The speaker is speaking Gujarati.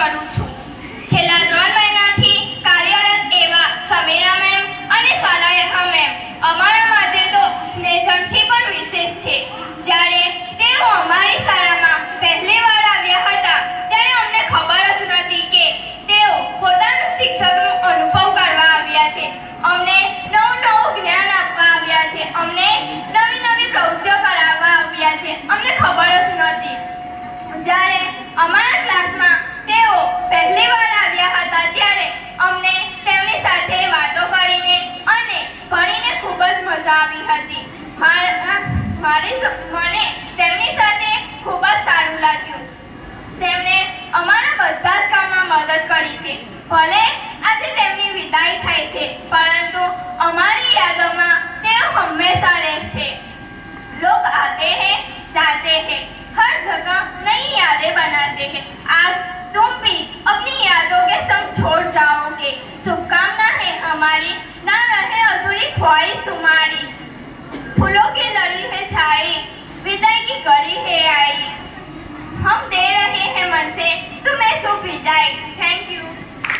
કરું છું। છેલ્લા 3 મહિનાથી કાર્યરત એવા સમીરા મેમ અને સાલાયહા મેમ અમારા માટે તો સ્નેહજનથી પણ વિશેષ છે। જ્યારે તેઓ અમારી શાળામાં પહેલી વાર આવ્યા હતા ત્યારે અમને ખબર જ નથી કે તેઓ પોતાનું શિક્ષકનો અનુભવ કરવા આવ્યા છે। અમને નવું જ્ઞાન આપવા આવ્યા છે। અમને નવી પ્રવૃત્તિઓ કરાવવા આવ્યા છે। અમને ખબર જ નથી। જ્યારે અમારા ક્લાસમાં તેઓ પહેલી વાર આવ્યા હતા ત્યારે અમને તેમની સાથે વાતો કરીને અને ભણીને ખૂબ જ મજા આવી હતી। મને તેમની સાથે ખૂબ જ સારું લાગ્યું। તેમણે અમારા બધા જ કામમાં મદદ કરી છે। ભલે આજે તેમની વિદાય થાય છે પરંતુ અમારી યાદોમાં તેઓ હંમેશા રહેશે। लोग आते हैं जाते हैं हर जगह नई यादें बनाते हैं। आज तुम भी अपनी यादों के संग छोड़ जाओगे। शुभकामना है हमारी, ना रहे अधूरी ख्वाहिश तुम्हारी।